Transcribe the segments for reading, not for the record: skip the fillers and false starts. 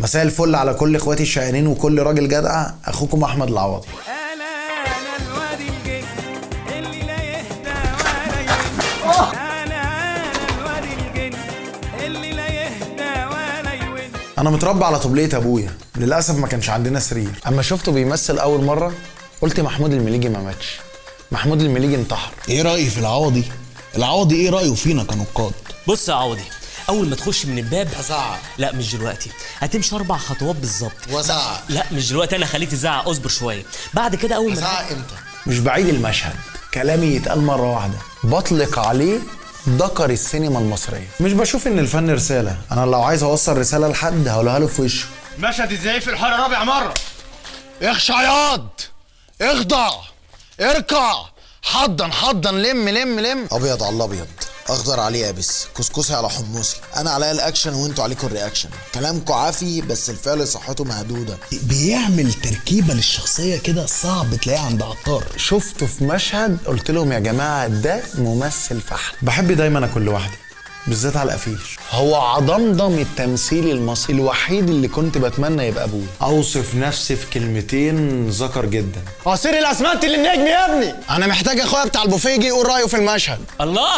مساء الفل على كل اخواتي الشقيانين وكل راجل جدع. اخوكم احمد العوضي. انا الواد الجن اللي لا يهدى ولا يون. انا الواد الجن اللي لا يهدى ولا يون. انا متربى على طبلية ابويا، للاسف ما كانش عندنا سرير. اما شفته بيمثل اول مره قلت محمود المليجي ما ماتش، محمود المليجي انتحر. ايه رأيي في العوضي؟ العوضي ايه رأيه فينا كنقاد؟ بص يا عوضي، اول ما تخش من الباب هزعق. لا مش دلوقتي، هتمشي 4 خطوات بالظبط. وزعق. لا مش دلوقتي، انا خليك تزعق، اصبر شويه. بعد كده اول ما هزعق امتى؟ مش بعيد المشهد، كلامي يتقال مره واحده بطلق عليه ذكر السينما المصريه. مش بشوف ان الفن رساله، انا لو عايز اوصل رساله لحد هقولها له في وشه. مشهد ازاي في الحاره رابع مره؟ اخشع ياض، اخضع، اركع، حضن لم. ابيض على الابيض، اخضر عليه يابس، كسكسي على حمصي. انا عليا الاكشن وانتوا عليكم الرياكشن. كلامكم عافي بس الفعل صحته مهدوده. بيعمل تركيبة للشخصية كده صعب تلاقيها عند عطار. شفته في مشهد قلت لهم يا جماعه ده ممثل فحل. بحب دايما اكل لوحدي بالذات على الافيش. هو عضمضم التمثيل المصري الوحيد اللي كنت بتمنى يبقى ابوي. اوصف نفسي في كلمتين ذكر جدا. عصير الاسمنت للنجم يا ابني. انا محتاج اخويا بتاع البوفيه يجي يقول رايه في المشهد. الله،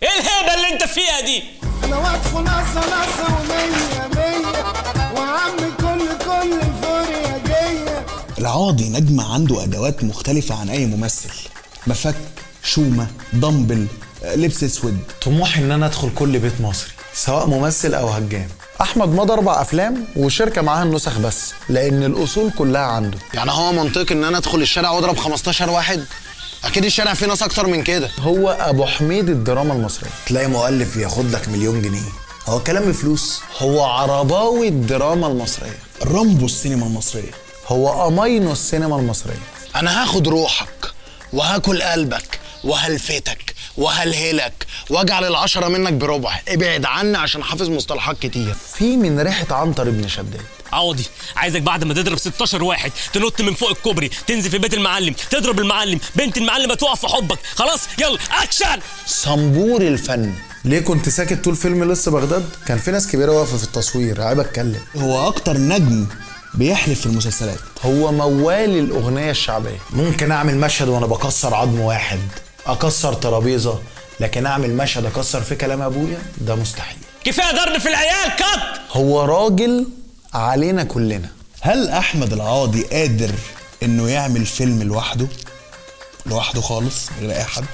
ايه الهيبه اللي انت فيها دي؟ انا وادخل نصه ومية وعم كل الفوريا جايه. العوضي نجم عنده ادوات مختلفة عن اي ممثل، مفك، شومة، دمبل، لبس اسود. طموحي ان انا ادخل كل بيت مصري سواء ممثل او هجام. احمد مضى 4 افلام وشركه معاها النسخ بس، لان الاصول كلها عنده. يعني هو منطقي ان انا ادخل الشارع واضرب 15 واحد؟ اكيد الشارع فيه ناس اكتر من كده. هو ابو حميد الدراما المصريه. تلاقي مؤلف ياخد لك مليون جنيه. هو الكلام بفلوس. هو عرباوي الدراما المصريه. رامبو السينما المصرية. هو امينو السينما المصريه. انا هاخد روحك وهاكل قلبك وهلفتك وهلهلك واجعل ال10 منك بربع. ابعد عني عشان حافظ مصطلحات كتير. في من ريحه عنتر ابن شداد. عوضي، عايزك بعد ما تضرب 16 واحد تنط من فوق الكوبري، تنزل في بيت المعلم، تضرب المعلم، بنت المعلم تقف في حبك. خلاص يلا اكشن. صنبور الفن. ليه كنت ساكت طول فيلم لسه بغداد؟ كان في ناس كبيره واقفه في التصوير، عيب اتكلم. هو اكتر نجم بيحلف في المسلسلات. هو موال الاغنيه الشعبيه. ممكن اعمل مشهد وانا بكسر عظم واحد، اكسر ترابيزه، لكن اعمل مشهد اكسر في كلام ابويا ده مستحيل. كفايه ضرب في العيال، كات. هو راجل علينا كلنا. هل احمد العوضي قادر انه يعمل فيلم لوحده خالص من غير اي حد؟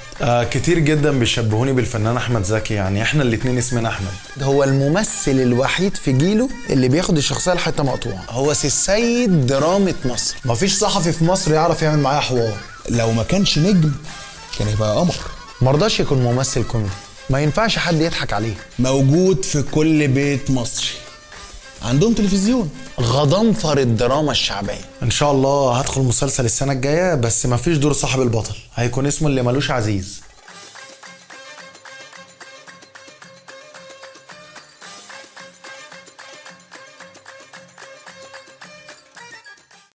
كتير جدا بيشبهوني بالفنان احمد زكي، يعني احنا الاتنين اسمنا احمد. هو الممثل الوحيد في جيله اللي بياخد الشخصيه لحته مقطوعه. هو السيد درامه مصر. مفيش صحفي في مصر يعرف يعمل معايا حوار. لو ما كانش نجم كان يبقى قمر. مرضاش يكون ممثل كوميدي، ما ينفعش حد يضحك عليه. موجود في كل بيت مصري، عندهم تلفزيون. غضنفر الدراما الشعبيه. ان شاء الله هدخل مسلسل السنه الجايه، بس مفيش دور صاحب البطل، هيكون اسمه اللي ملوش عزيز.